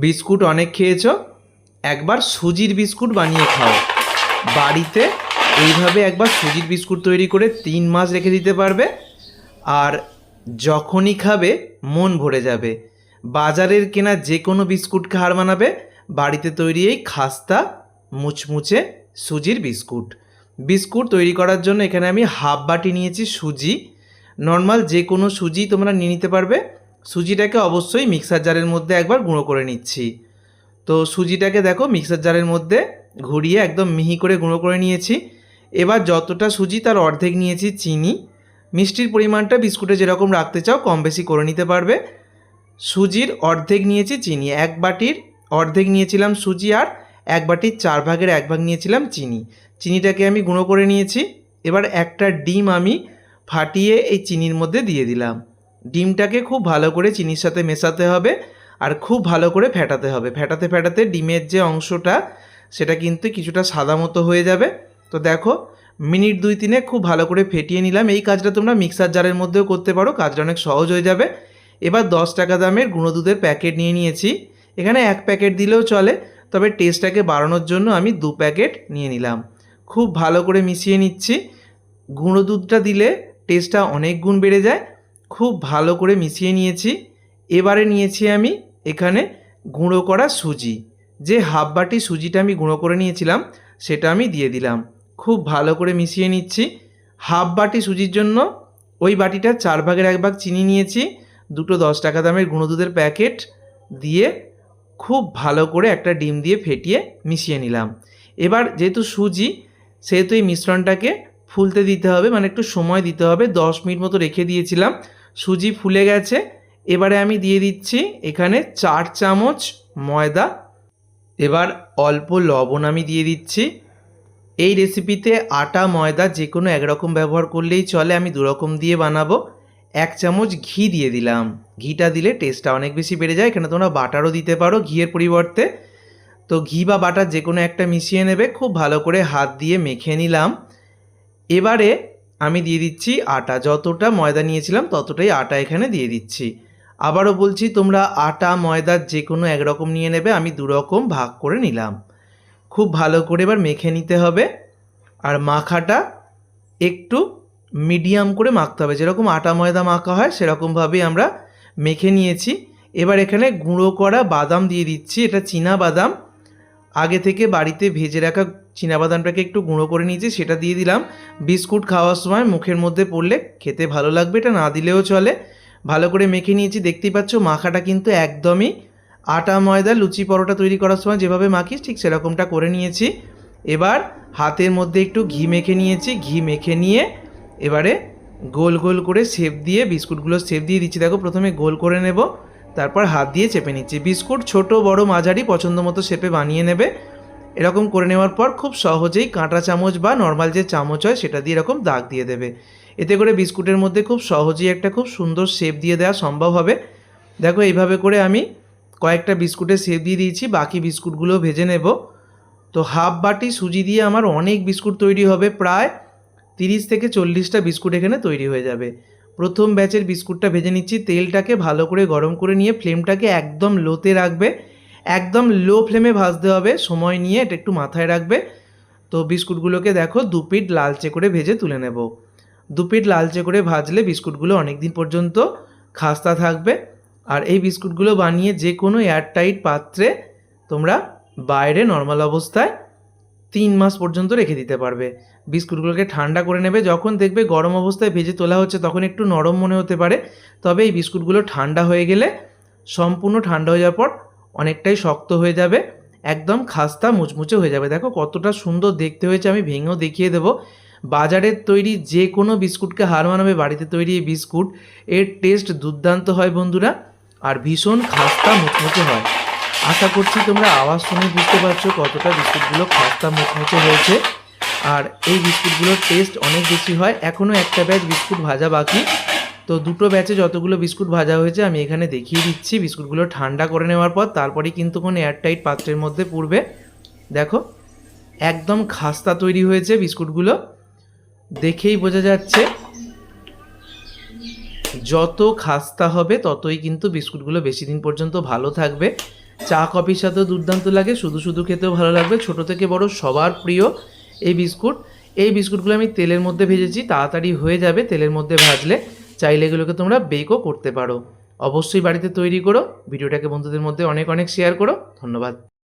Biscuit অনেক খেয়েছো, একবার সুজির বিস্কুট বানিয়ে খাও। বাড়িতে এইভাবে একবার সুজির বিস্কুট তৈরি করে 3 মাস রেখে দিতে পারবে, আর যখনই খাবে মন ভরে যাবে। বাজারের কেনা যে কোনো বিস্কুটকে হার মানাবে বাড়িতে তৈরি এই খাস্তা মুচমুচে সুজির বিস্কুট। বিস্কুট তৈরি করার জন্য এখানে আমি হাফ বাটি নিয়েছি সুজি। নর্মাল যে কোনো সুজি তোমরা নিয়ে নিতে পারবে। সুজিটাকে অবশ্যই মিক্সার জারের মধ্যে একবার গুঁড়ো করে নিচ্ছি। তো সুজিটাকে দেখো মিক্সার জারের মধ্যে ঘুরিয়ে একদম মিহি করে গুঁড়ো করে নিয়েছি। এবার যতটা সুজি তার অর্ধেক নিয়েছি চিনি। মিষ্টির পরিমাণটা বিস্কুটে যেরকম রাখতে চাও কম বেশি করে নিতে পারবে। সুজির অর্ধেক নিয়েছি চিনি, 1 বাটির অর্ধেক নিয়েছিলাম সুজি, আর 1 বাটির 4/1 নিয়েছিলাম চিনি। চিনিটাকে আমি গুঁড়ো করে নিয়েছি। এবার একটা ডিম আমি ফাটিয়ে এই চিনির মধ্যে দিয়ে দিলাম। ডিমটাকে খুব ভালো করে চিনির সাথে মেশাতে হবে আর খুব ভালো করে ফেটাতে হবে। ফেটাতে ফেটাতে ডিমের যে অংশটা সেটা কিন্তু কিছুটা সাদা মতো হয়ে যাবে। তো দেখো মিনিট 2-3 খুব ভালো করে ফেটিয়ে নিলাম। এই কাজটা তোমরা মিক্সার জারের মধ্যেও করতে পারো, কাজটা অনেক সহজ হয়ে যাবে। এবার 10 টাকা দামের গুঁড়ো দুধের প্যাকেট নিয়ে নিয়েছি। এখানে 1 প্যাকেট দিলেও চলে, তবে টেস্টটাকে বাড়ানোর জন্য আমি 2 প্যাকেট নিয়ে নিলাম। খুব ভালো করে মিশিয়ে নিচ্ছি। গুঁড়ো দুধটা দিলে টেস্টটা অনেক গুণ বেড়ে যায়। খুব ভালো করে মিশিয়ে নিয়েছি। এবারে নিয়েছি আমি এখানে গুঁড়ো করা সুজি। যে হাফ বাটি সুজিটা আমি গুঁড়ো করে নিয়েছিলাম সেটা আমি দিয়ে দিলাম। খুব ভালো করে মিশিয়ে নিচ্ছি। হাফ বাটি সুজির জন্য ওই বাটিটা 4/1 চিনি নিয়েছি। 2 10 টাকা দামের গুঁড়ো দুধের প্যাকেট দিয়ে খুব ভালো করে একটা ডিম দিয়ে ফেটিয়ে মিশিয়ে নিলাম। এবার যেহেতু সুজি সেহেতু এই মিশ্রণটাকে ফুলতে দিতে হবে, মানে একটু সময় দিতে হবে। 10 মিনিট মতো রেখে দিয়েছিলাম, সুজি ফুলে গেছে। এবারে আমি দিয়ে দিচ্ছি এখানে 4 চামচ ময়দা। এবার অল্প লবণ আমি দিয়ে দিচ্ছি। এই রেসিপিতে আটা ময়দা যে কোনো একরকম ব্যবহার করলেই চলে, আমি 2 রকম দিয়ে বানাবো। 1 চামচ ঘি দিয়ে দিলাম। ঘিটা দিলে টেস্টটা অনেক বেশি বেড়ে যায়। এখানে তোমরা বাটারও দিতে পারো ঘিয়ের পরিবর্তে। তো ঘি বা বাটার যে কোনো একটা মিশিয়ে নেবে। খুব ভালো করে হাত দিয়ে মেখে নিলাম। এবারে আমি দিয়ে দিচ্ছি আটা। যতটা ময়দা নিয়েছিলাম ততটাই আটা এখানে দিয়ে দিচ্ছি। আবারও বলছি তোমরা আটা ময়দার যে কোনো একরকম নিয়ে নেবে, আমি 2 রকম ভাগ করে নিলাম। খুব ভালো করে এবার মেখে নিতে হবে। আর মাখাটা একটু মিডিয়াম করে মাখতে হবে, যেরকম আটা ময়দা মাখা হয় সেরকমভাবেই আমরা মেখে নিয়েছি। এবার এখানে গুঁড়ো করা বাদাম দিয়ে দিচ্ছি। এটা চীনা বাদাম, আগে থেকে বাড়িতে ভেজে রাখা চীনা বাদামটাকে একটু গুঁড়ো করে নিয়েছি, সেটা দিয়ে দিলাম। বিস্কুট খাওয়ার সময় মুখের মধ্যে পড়লে খেতে ভালো লাগবে, এটা না দিলেও চলে। ভালো করে মেখে নিয়েছি। দেখতেই পাচ্ছ মাখাটা কিন্তু একদমই আটা ময়দা লুচি পরোটা তৈরি করার সময় যেভাবে মাখিস ঠিক সেরকমটা করে নিয়েছি। এবার হাতের মধ্যে একটু ঘি মেখে নিয়েছি। ঘি মেখে নিয়ে এবারে গোল গোল করে শেপ দিয়ে বিস্কুটগুলো শেপ দিয়ে দিচ্ছি। দেখো প্রথমে গোল করে নেব, তারপর হাত দিয়ে চেপে নিচ্ছি। বিস্কুট ছোট বড় মাঝারি পছন্দ মতো শেপে বানিয়ে নেবে। এরকম করে নেওয়ার পর খুব সহজেই কাঁটা চামচ বা নর্মাল যে চামচ হয় সেটা দিয়ে এরকম দাগ দিয়ে দেবে। এতে করে বিস্কুটের মধ্যে খুব সহজেই একটা খুব সুন্দর শেপ দিয়ে দেওয়া সম্ভব হবে। দেখো এইভাবে করে আমি কয়েকটা বিস্কুটের শেপ দিয়ে দিয়েছি। বাকি বিস্কুটগুলো ভেজে নেব। তো হাফ বাটি সুজি দিয়ে আমার অনেক বিস্কুট তৈরি হবে, প্রায় 30 থেকে 40টা বিস্কুট এখানে তৈরি হয়ে যাবে। প্রথম ব্যাচের বিস্কুটটা ভেজে নিচ্ছি। তেলটাকে ভালো করে গরম করে নিয়ে ফ্লেমটাকে একদম লোতে রাখবে। একদম লো ফ্লেমে ভাজতে হবে, সময় নিয়ে এটা একটু মাথায় রাখবে। তো বিস্কুটগুলোকে দেখো 2 পিঠ লালচে করে ভেজে তুলে নেব। 2 পিঠ লালচে করে ভাজলে বিস্কুটগুলো অনেক দিন পর্যন্ত খাস্তা থাকবে। আর এই বিস্কুটগুলো বানিয়ে যে কোনো এয়ারটাইট পাত্রে তোমরা বাইরে নর্মাল অবস্থায় 3 মাস পর্যন্ত রেখে দিতে পারবে। বিস্কুটগুলোকে ঠান্ডা করে নেবে। যখন দেখবে গরম অবস্থায় ভেজে তোলা হচ্ছে তখন একটু নরম মনে হতে পারে, তবে এই বিস্কুটগুলো ঠান্ডা হয়ে গেলে সম্পূর্ণ ঠান্ডা হয়ে যাওয়ার পর অনেকটাই শক্ত হয়ে যাবে, একদম খাস্তা মুচমুচে হয়ে যাবে। দেখো কতটা সুন্দর দেখতে হয়েছে, আমি ভেঙেও দেখিয়ে দেবো। বাজারের তৈরি যে কোনো বিস্কুটকে হার মানাবে বাড়িতে তৈরি এই বিস্কুট। এর টেস্ট দুর্দান্ত হয় বন্ধুরা, আর ভীষণ খাস্তা মুচমুচে হয়। আশা করছি তোমরা আওয়াজ শুনে বুঝতে পারছো কতটা বিস্কুটগুলো খাস্তা মুচমুচে হয়েছে। আর এই বিস্কুটগুলোর টেস্ট অনেক বেশি হয়। এখনও একটা ব্যাচ বিস্কুট ভাজা বাকি। তো 2টো ব্যাচে যতগুলো বিস্কুট ভাজা হয়েছে আমি এখানে দেখিয়ে দিচ্ছি। বিস্কুটগুলো ঠান্ডা করে নেওয়ার পর তারপরেই কিন্তু কোনো এয়ারটাইট পাত্রের মধ্যে পুরবে। দেখো একদম খাস্তা তৈরি হয়েছে বিস্কুটগুলো, দেখেই বোঝা যাচ্ছে। যত খাস্তা হবে ততই কিন্তু বিস্কুটগুলো বেশি দিন পর্যন্ত ভালো থাকবে। চা কফির সাথেও দুর্দান্ত লাগে, শুধু শুধু খেতেও ভালো লাগবে। ছোট থেকে বড় সবার প্রিয় এই বিস্কুট। এই বিস্কুটগুলো আমি তেলের মধ্যে ভেজেছি, তাড়াতাড়ি হয়ে যাবে তেলের মধ্যে ভাজলে। চাইলে এগুলোকে তোমরা বেকও করতে পারো। অবশ্যই বাড়িতে তৈরি করো। ভিডিওটাকে বন্ধুদের মধ্যে অনেক অনেক শেয়ার করো। ধন্যবাদ।